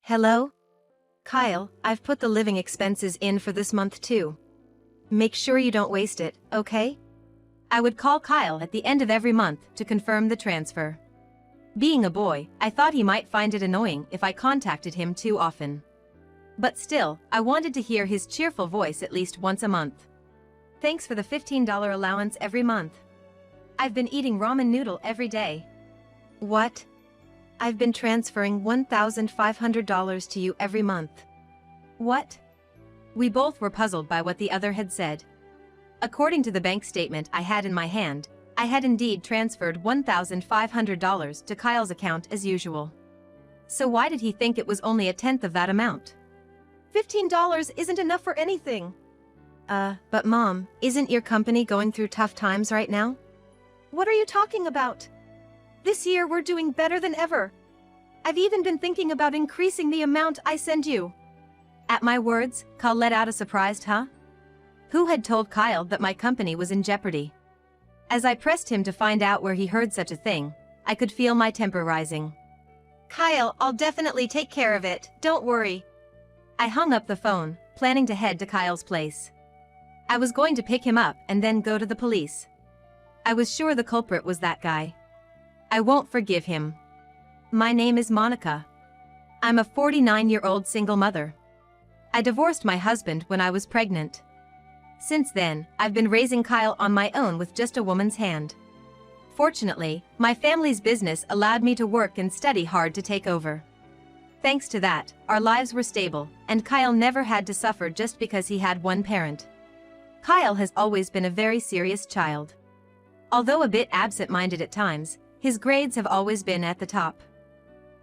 Hello? Kyle, I've put the living expenses in for this month too. Make sure you don't waste it, okay? I would call Kyle at the end of every month to confirm the transfer. Being a boy, I thought he might find it annoying if I contacted him too often. But still, I wanted to hear his cheerful voice at least once a month. Thanks for the $15 allowance every month. I've been eating ramen noodle every day. What? I've been transferring $1,500 to you every month. What? We both were puzzled by what the other had said. According to the bank statement I had in my hand, I had indeed transferred $1,500 to Kyle's account as usual. So why did he think it was only a tenth of that amount? $15 isn't enough for anything. But Mom, isn't your company going through tough times right now? What are you talking about? This year we're doing better than ever. I've even been thinking about increasing the amount I send you. At my words, Kyle let out a surprised huh? Who had told Kyle that my company was in jeopardy? As I pressed him to find out where he heard such a thing, I could feel my temper rising. Kyle, I'll definitely take care of it, don't worry. I hung up the phone, planning to head to Kyle's place. I was going to pick him up and then go to the police. I was sure the culprit was that guy. I won't forgive him. My name is Monica. I'm a 49-year-old single mother. I divorced my husband when I was pregnant. Since then, I've been raising Kyle on my own with just a woman's hand. Fortunately, my family's business allowed me to work and study hard to take over. Thanks to that, our lives were stable, and Kyle never had to suffer just because he had one parent. Kyle has always been a very serious child. Although a bit absent-minded at times, his grades have always been at the top.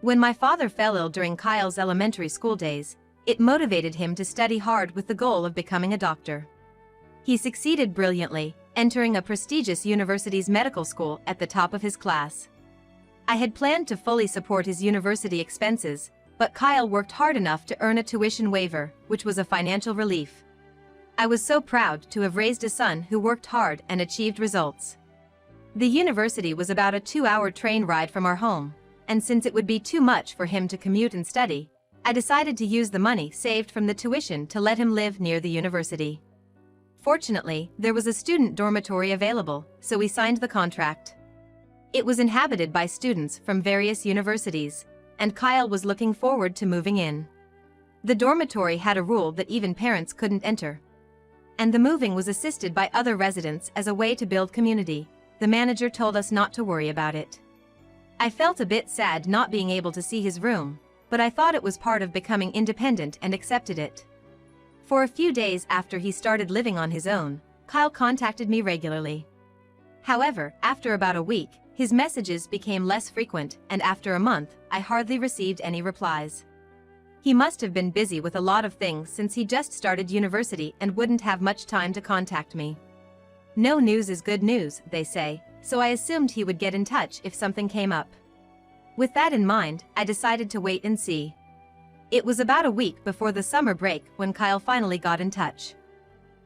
When my father fell ill during Kyle's elementary school days, it motivated him to study hard with the goal of becoming a doctor. He succeeded brilliantly, entering a prestigious university's medical school at the top of his class. I had planned to fully support his university expenses, but Kyle worked hard enough to earn a tuition waiver, which was a financial relief. I was so proud to have raised a son who worked hard and achieved results. The university was about a 2-hour train ride from our home, and since it would be too much for him to commute and study, I decided to use the money saved from the tuition to let him live near the university. Fortunately, there was a student dormitory available, so we signed the contract. It was inhabited by students from various universities, and Kyle was looking forward to moving in. The dormitory had a rule that even parents couldn't enter. And the moving was assisted by other residents as a way to build community. The manager told us not to worry about it. I felt a bit sad not being able to see his room, but I thought it was part of becoming independent and accepted it. For a few days after he started living on his own, Kyle contacted me regularly. However, after about a week, his messages became less frequent, and after a month, I hardly received any replies. He must have been busy with a lot of things since he just started university and wouldn't have much time to contact me. No news is good news, they say, so I assumed he would get in touch if something came up. With that in mind, I decided to wait and see. It was about a week before the summer break when Kyle finally got in touch.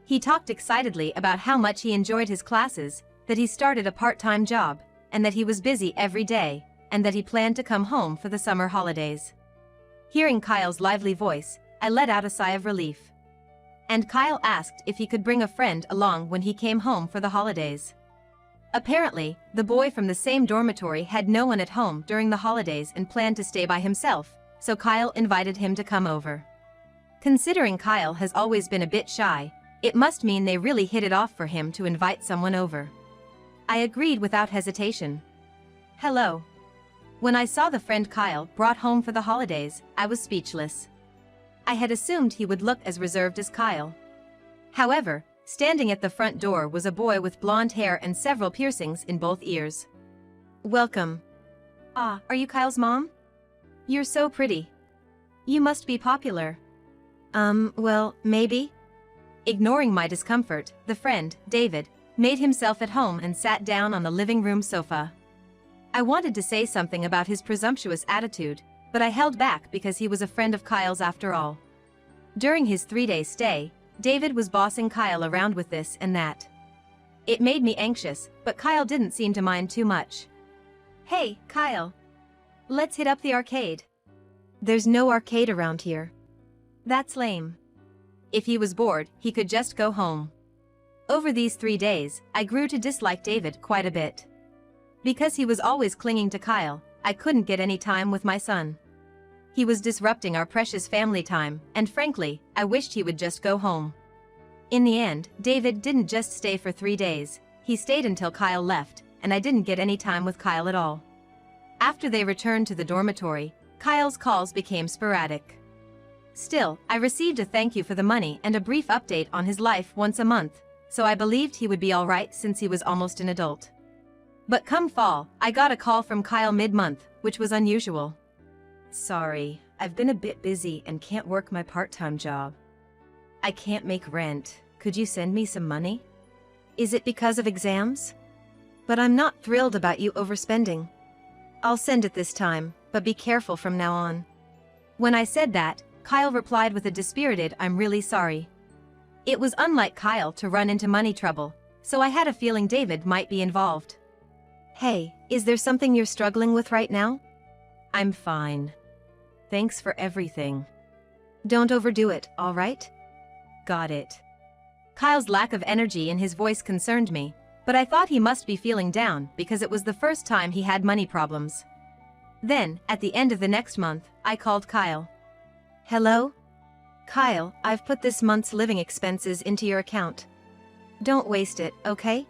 He talked excitedly about how much he enjoyed his classes, that he started a part-time job, and that he was busy every day, and that he planned to come home for the summer holidays. Hearing Kyle's lively voice, I let out a sigh of relief. And Kyle asked if he could bring a friend along when he came home for the holidays. Apparently, the boy from the same dormitory had no one at home during the holidays and planned to stay by himself, so Kyle invited him to come over. Considering Kyle has always been a bit shy, it must mean they really hit it off for him to invite someone over. I agreed without hesitation. Hello. When I saw the friend Kyle brought home for the holidays, I was speechless. I had assumed he would look as reserved as Kyle. However, standing at the front door was a boy with blonde hair and several piercings in both ears. Welcome. Ah, are you Kyle's mom? You're so pretty. You must be popular. Well, maybe. Ignoring my discomfort, the friend, David, made himself at home and sat down on the living room sofa. I wanted to say something about his presumptuous attitude, but I held back because he was a friend of Kyle's after all. During his 3-day stay, David was bossing Kyle around with this and that. It made me anxious, but Kyle didn't seem to mind too much. Hey, Kyle. Let's hit up the arcade. There's no arcade around here. That's lame. If he was bored, he could just go home. Over these 3 days, I grew to dislike David quite a bit. Because he was always clinging to Kyle, I couldn't get any time with my son. He was disrupting our precious family time, and frankly, I wished he would just go home. In the end, David didn't just stay for 3 days, he stayed until Kyle left, and I didn't get any time with Kyle at all. After they returned to the dormitory, Kyle's calls became sporadic. Still, I received a thank you for the money and a brief update on his life once a month, so I believed he would be alright since he was almost an adult. But come fall, I got a call from Kyle mid-month, which was unusual. Sorry, I've been a bit busy and can't work my part-time job. I can't make rent. Could you send me some money? Is it because of exams? But I'm not thrilled about you overspending. I'll send it this time, but be careful from now on. When I said that, Kyle replied with a dispirited "I'm really sorry." It was unlike Kyle to run into money trouble, so I had a feeling David might be involved. Hey, is there something you're struggling with right now? I'm fine. Thanks for everything. Don't overdo it, all right? Got it. Kyle's lack of energy in his voice concerned me, but I thought he must be feeling down because it was the first time he had money problems. Then, at the end of the next month, I called Kyle. Hello? Kyle, I've put this month's living expenses into your account. Don't waste it, okay?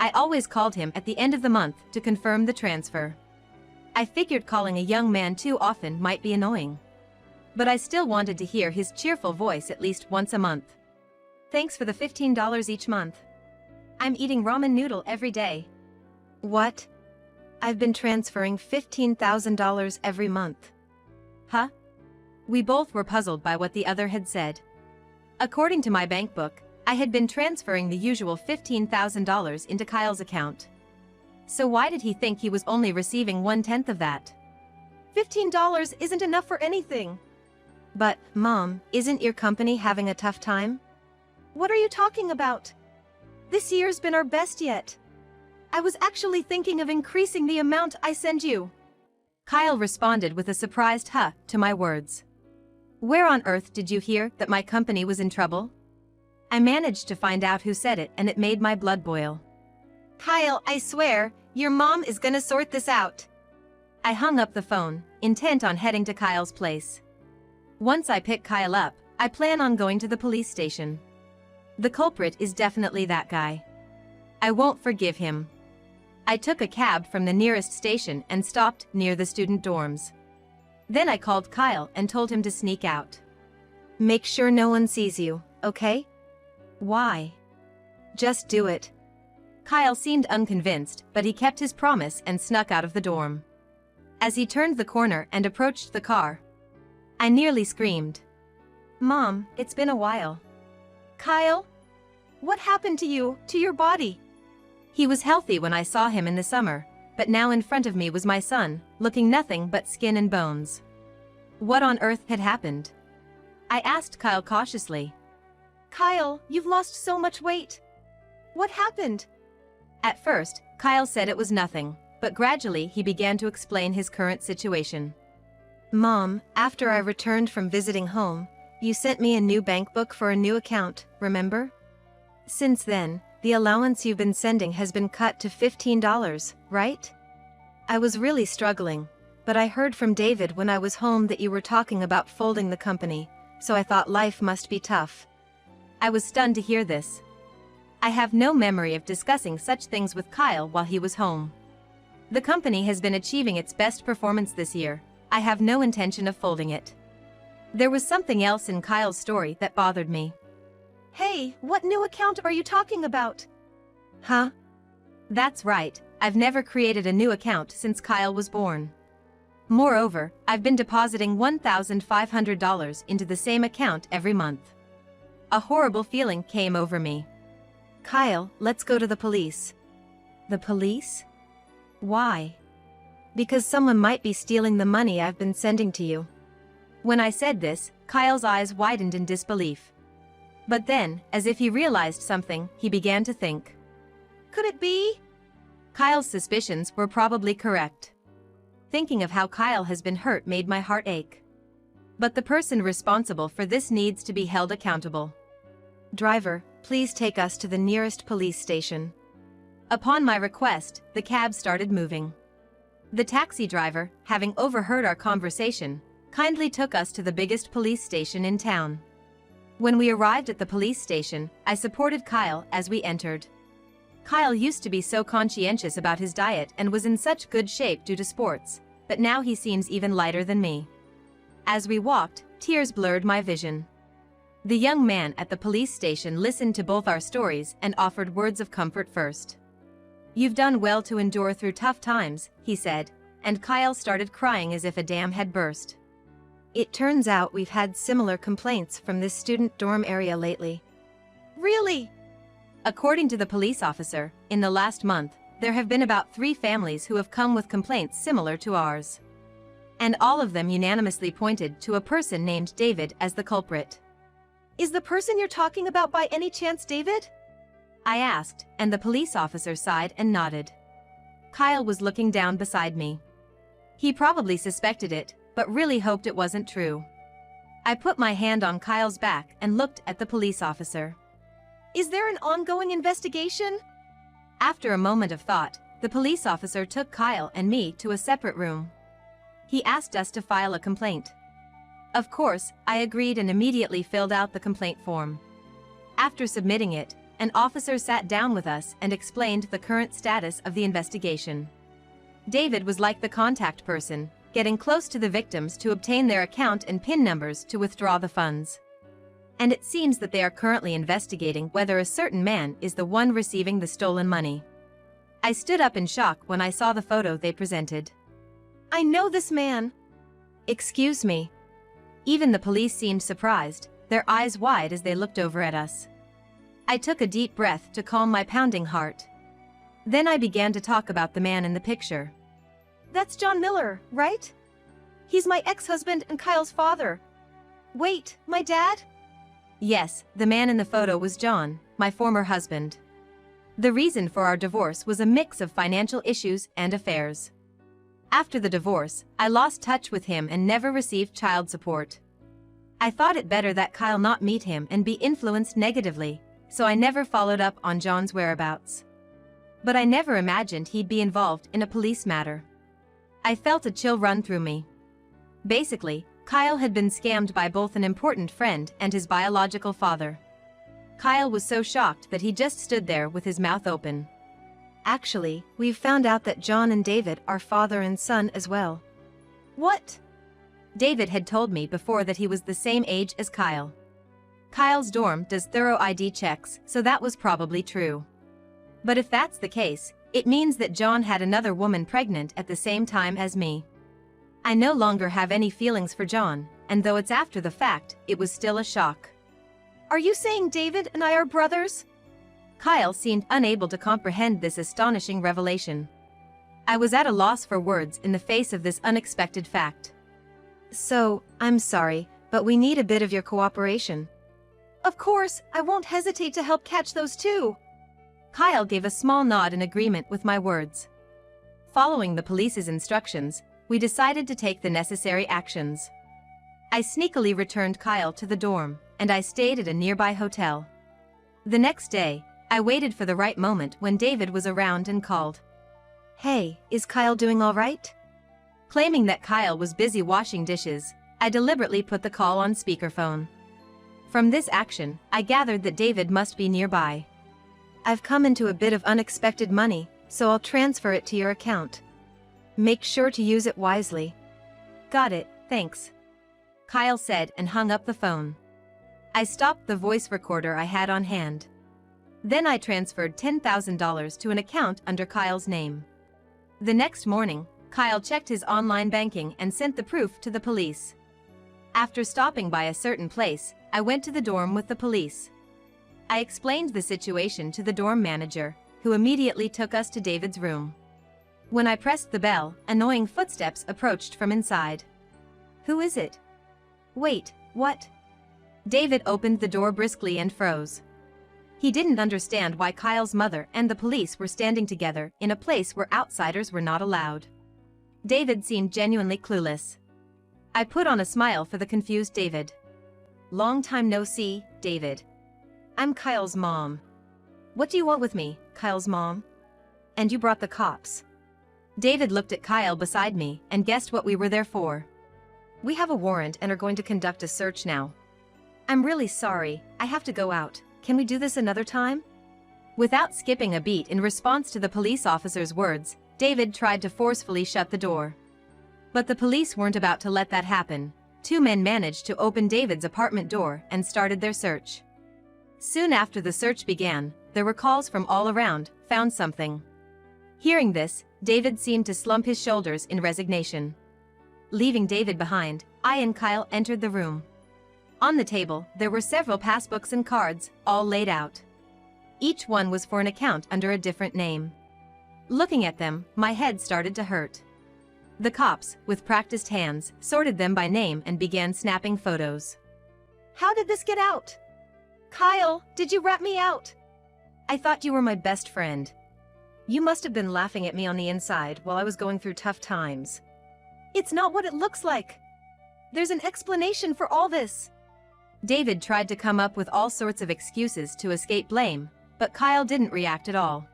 I always called him at the end of the month to confirm the transfer. I figured calling a young man too often might be annoying. But I still wanted to hear his cheerful voice at least once a month. Thanks for the $15 each month. I'm eating ramen noodle every day. What? I've been transferring $15,000 every month. Huh? We both were puzzled by what the other had said. According to my bank book, I had been transferring the usual $15,000 into Kyle's account. So why did he think he was only receiving 1/10 of that? $15 isn't enough for anything. But, Mom, isn't your company having a tough time? What are you talking about? This year's been our best yet. I was actually thinking of increasing the amount I send you. Kyle responded with a surprised huh to my words. Where on earth did you hear that my company was in trouble? I managed to find out who said it, and it made my blood boil. Kyle, I swear, your mom is gonna sort this out. I hung up the phone, intent on heading to Kyle's place. Once I pick Kyle up, I plan on going to the police station. The culprit is definitely that guy. I won't forgive him. I took a cab from the nearest station and stopped near the student dorms. Then I called Kyle and told him to sneak out. Make sure no one sees you, okay? Why? Just do it. Kyle seemed unconvinced, but he kept his promise and snuck out of the dorm. As he turned the corner and approached the car, I nearly screamed. Mom, it's been a while. Kyle? What happened to you, to your body? He was healthy when I saw him in the summer, but now in front of me was my son, looking nothing but skin and bones. What on earth had happened? I asked Kyle cautiously. Kyle, you've lost so much weight. What happened? At first, Kyle said it was nothing, but gradually he began to explain his current situation. Mom, after I returned from visiting home, you sent me a new bank book for a new account, remember? Since then, the allowance you've been sending has been cut to $15, right? I was really struggling, but I heard from David when I was home that you were talking about folding the company, so I thought life must be tough. I was stunned to hear this. I have no memory of discussing such things with Kyle while he was home. The company has been achieving its best performance this year. I have no intention of folding it. There was something else in Kyle's story that bothered me. Hey, what new account are you talking about? Huh? That's right, I've never created a new account since Kyle was born. Moreover, I've been depositing $1,500 into the same account every month. A horrible feeling came over me. Kyle, let's go to the police. The police? Why? Because someone might be stealing the money I've been sending to you. When I said this, Kyle's eyes widened in disbelief. But then, as if he realized something, he began to think. Could it be? Kyle's suspicions were probably correct. Thinking of how Kyle has been hurt made my heart ache. But the person responsible for this needs to be held accountable. Driver, please take us to the nearest police station. Upon my request, the cab started moving. The taxi driver, having overheard our conversation, kindly took us to the biggest police station in town. When we arrived at the police station, I supported Kyle as we entered. Kyle used to be so conscientious about his diet and was in such good shape due to sports, but now he seems even lighter than me. As we walked, tears blurred my vision. The young man at the police station listened to both our stories and offered words of comfort first. "You've done well to endure through tough times," he said, and Kyle started crying as if a dam had burst. "It turns out we've had similar complaints from this student dorm area lately." "Really?" According to the police officer, in the last month, there have been about 3 families who have come with complaints similar to ours. And all of them unanimously pointed to a person named David as the culprit. "Is the person you're talking about by any chance David?" I asked, and the police officer sighed and nodded. Kyle was looking down beside me. He probably suspected it, but really hoped it wasn't true. I put my hand on Kyle's back and looked at the police officer. "Is there an ongoing investigation?" After a moment of thought, the police officer took Kyle and me to a separate room. He asked us to file a complaint. Of course, I agreed and immediately filled out the complaint form. After submitting it, an officer sat down with us and explained the current status of the investigation. David was like the contact person, getting close to the victims to obtain their account and PIN numbers to withdraw the funds. And it seems that they are currently investigating whether a certain man is the one receiving the stolen money. I stood up in shock when I saw the photo they presented. "I know this man." "Excuse me." Even the police seemed surprised, their eyes wide as they looked over at us. I took a deep breath to calm my pounding heart. Then I began to talk about the man in the picture. "That's John Miller, right? He's my ex-husband and Kyle's father. Wait, my dad?" Yes, the man in the photo was John, my former husband. The reason for our divorce was a mix of financial issues and affairs. After the divorce, I lost touch with him and never received child support. I thought it better that Kyle not meet him and be influenced negatively, so I never followed up on John's whereabouts. But I never imagined he'd be involved in a police matter. I felt a chill run through me. Basically, Kyle had been scammed by both an important friend and his biological father. Kyle was so shocked that he just stood there with his mouth open. "Actually, we've found out that John and David are father and son as well." "What?" David had told me before that he was the same age as Kyle. Kyle's dorm does thorough ID checks, so that was probably true. But if that's the case, it means that John had another woman pregnant at the same time as me. I no longer have any feelings for John, and though it's after the fact, it was still a shock. "Are you saying David and I are brothers?" Kyle seemed unable to comprehend this astonishing revelation. I was at a loss for words in the face of this unexpected fact. "So, I'm sorry, but we need a bit of your cooperation." "Of course, I won't hesitate to help catch those two." Kyle gave a small nod in agreement with my words. Following the police's instructions, we decided to take the necessary actions. I sneakily returned Kyle to the dorm, and I stayed at a nearby hotel. The next day, I waited for the right moment when David was around and called. "Hey, is Kyle doing all right?" Claiming that Kyle was busy washing dishes, I deliberately put the call on speakerphone. From this action, I gathered that David must be nearby. "I've come into a bit of unexpected money, so I'll transfer it to your account. Make sure to use it wisely." "Got it, thanks," Kyle said and hung up the phone. I stopped the voice recorder I had on hand. Then I transferred $10,000 to an account under Kyle's name. The next morning, Kyle checked his online banking and sent the proof to the police. After stopping by a certain place, I went to the dorm with the police. I explained the situation to the dorm manager, who immediately took us to David's room. When I pressed the bell, annoying footsteps approached from inside. "Who is it?" "Wait, what?" David opened the door briskly and froze. He didn't understand why Kyle's mother and the police were standing together in a place where outsiders were not allowed. David seemed genuinely clueless. I put on a smile for the confused David. Long time no see, David. I'm Kyle's mom. What do you want with me, Kyle's mom? And you brought the cops. David looked at Kyle beside me and guessed what we were there for. We have a warrant and are going to conduct a search now. I'm really sorry, I have to go out. Can we do this another time? Without skipping a beat in response to the police officer's words, David tried to forcefully shut the door. But the police weren't about to let that happen. Two men managed to open David's apartment door and started their search. Soon after the search began, there were calls from all around, found something. Hearing this, David seemed to slump his shoulders in resignation. Leaving David behind, I and Kyle entered the room. On the table, there were several passbooks and cards, all laid out. Each one was for an account under a different name. Looking at them, my head started to hurt. The cops, with practiced hands, sorted them by name and began snapping photos. How did this get out? Kyle, did you rat me out? I thought you were my best friend. You must have been laughing at me on the inside while I was going through tough times. It's not what it looks like. There's an explanation for all this. David tried to come up with all sorts of excuses to escape blame, but Kyle didn't react at all.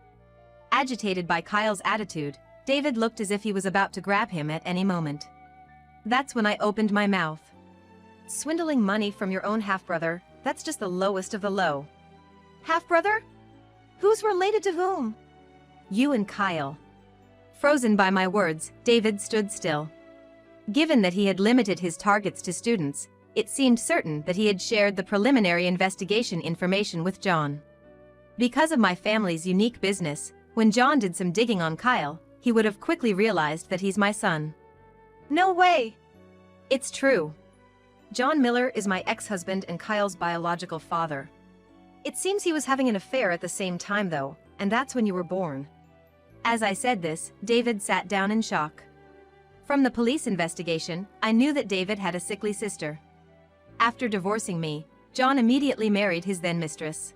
Agitated by Kyle's attitude, David looked as if he was about to grab him at any moment. That's when I opened my mouth. Swindling money from your own half-brother, that's just the lowest of the low. Half-brother? Who's related to whom? You and Kyle. Frozen by my words, David stood still. Given that he had limited his targets to students, it seemed certain that he had shared the preliminary investigation information with John. Because of my family's unique business, when John did some digging on Kyle, he would have quickly realized that he's my son. No way! It's true. John Miller is my ex-husband and Kyle's biological father. It seems he was having an affair at the same time though, and that's when you were born. As I said this, David sat down in shock. From the police investigation, I knew that David had a sickly sister. After divorcing me, John immediately married his then-mistress.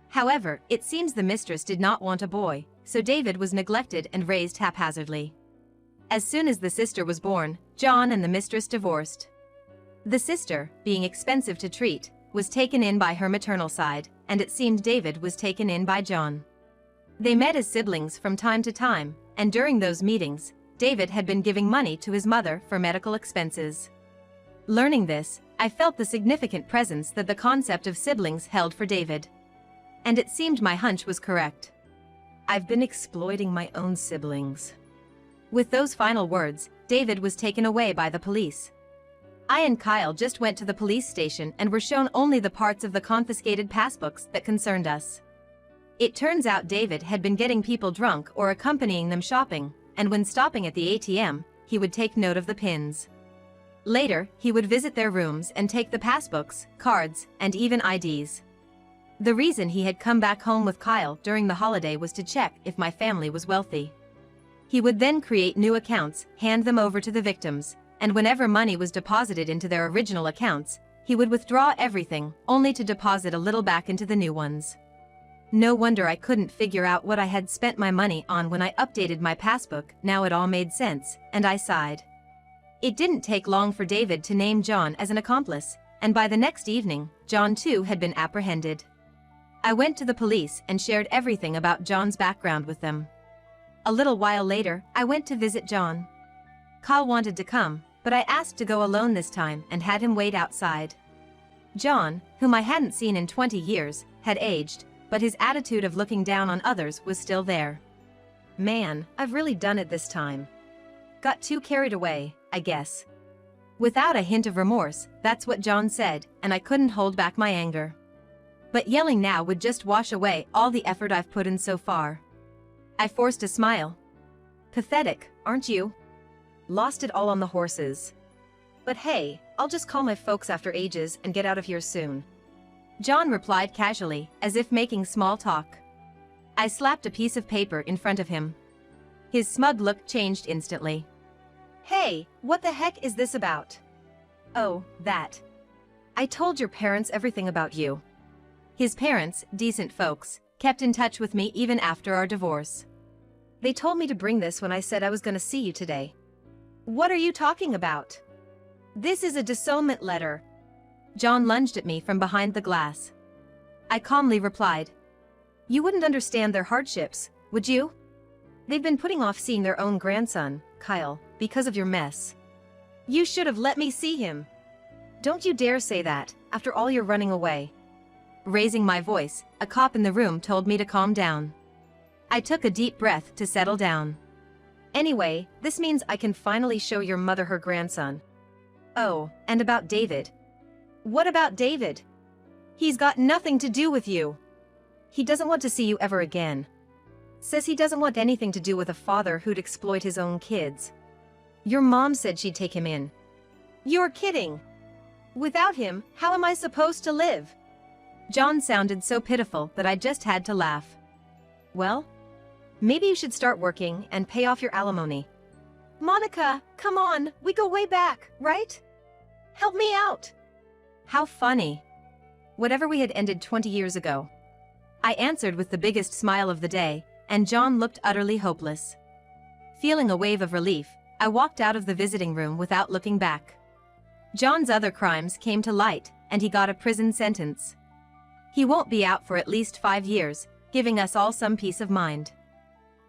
However, it seems the mistress did not want a boy, so David was neglected and raised haphazardly. As soon as the sister was born, John and the mistress divorced. The sister, being expensive to treat, was taken in by her maternal side, and it seemed David was taken in by John. They met as siblings from time to time, and during those meetings, David had been giving money to his mother for medical expenses. Learning this, I felt the significant presence that the concept of siblings held for David. And it seemed my hunch was correct. I've been exploiting my own siblings. With those final words, David was taken away by the police. I and Kyle just went to the police station and were shown only the parts of the confiscated passbooks that concerned us. It turns out David had been getting people drunk or accompanying them shopping, and when stopping at the ATM, he would take note of the pins. Later, he would visit their rooms and take the passbooks, cards, and even IDs. The reason he had come back home with Kyle during the holiday was to check if my family was wealthy. He would then create new accounts, hand them over to the victims, and whenever money was deposited into their original accounts, he would withdraw everything, only to deposit a little back into the new ones. No wonder I couldn't figure out what I had spent my money on when I updated my passbook. Now it all made sense, and I sighed. It didn't take long for David to name John as an accomplice, and by the next evening, John too had been apprehended. I went to the police and shared everything about John's background with them. A little while later, I went to visit John. Kyle wanted to come, but I asked to go alone this time and had him wait outside. John, whom I hadn't seen in 20 years, had aged, but his attitude of looking down on others was still there. Man, I've really done it this time. Got too carried away, I guess. Without a hint of remorse, that's what John said, and I couldn't hold back my anger. But yelling now would just wash away all the effort I've put in so far. I forced a smile. Pathetic, aren't you? Lost it all on the horses. But hey, I'll just call my folks after ages and get out of here soon. John replied casually, as if making small talk. I slapped a piece of paper in front of him. His smug look changed instantly. Hey, what the heck is this about? Oh, that. I told your parents everything about you. His parents, decent folks, kept in touch with me even after our divorce. They told me to bring this when I said I was going to see you today. What are you talking about? This is a disownment letter. John lunged at me from behind the glass. I calmly replied, "You wouldn't understand their hardships, would you? They've been putting off seeing their own grandson, Kyle, because of your mess. You should have let me see him. Don't you dare say that, after all you're running away." Raising my voice, a cop in the room told me to calm down. I took a deep breath to settle down. "Anyway, this means I can finally show your mother her grandson." "Oh, and about David." "What about David?" "He's got nothing to do with you. He doesn't want to see you ever again. Says he doesn't want anything to do with a father who'd exploit his own kids. Your mom said she'd take him in." "You're kidding. Without him, how am I supposed to live?" John sounded so pitiful that I just had to laugh. "Well, maybe you should start working and pay off your alimony." "Monica, come on, we go way back, right? Help me out." How funny. Whatever we had ended 20 years ago. I answered with the biggest smile of the day, and John looked utterly hopeless. Feeling a wave of relief, I walked out of the visiting room without looking back. John's other crimes came to light, and he got a prison sentence. He won't be out for at least 5 years, giving us all some peace of mind.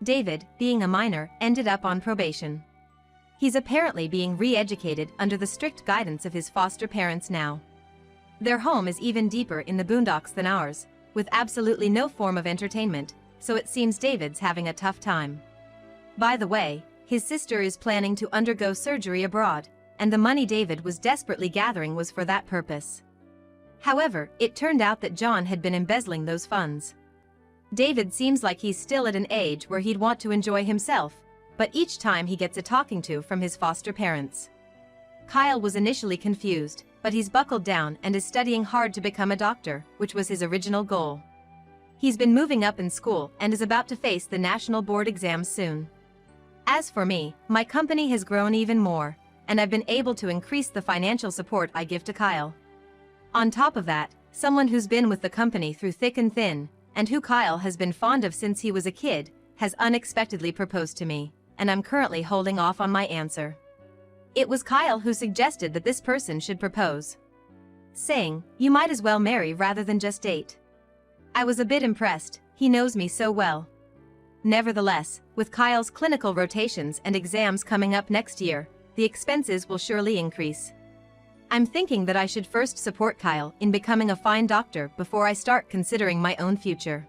David, being a minor, ended up on probation. He's apparently being re-educated under the strict guidance of his foster parents now. Their home is even deeper in the boondocks than ours, with absolutely no form of entertainment, so it seems David's having a tough time. By the way, his sister is planning to undergo surgery abroad, and the money David was desperately gathering was for that purpose. However, it turned out that John had been embezzling those funds. David seems like he's still at an age where he'd want to enjoy himself, but each time he gets a talking to from his foster parents. Kyle was initially confused, but he's buckled down and is studying hard to become a doctor, which was his original goal. He's been moving up in school and is about to face the national board exams soon. As for me, my company has grown even more, and I've been able to increase the financial support I give to Kyle. On top of that, someone who's been with the company through thick and thin, and who Kyle has been fond of since he was a kid, has unexpectedly proposed to me, and I'm currently holding off on my answer. It was Kyle who suggested that this person should propose, saying, "You might as well marry rather than just date." I was a bit impressed, he knows me so well. Nevertheless, with Kyle's clinical rotations and exams coming up next year, the expenses will surely increase. I'm thinking that I should first support Kyle in becoming a fine doctor before I start considering my own future.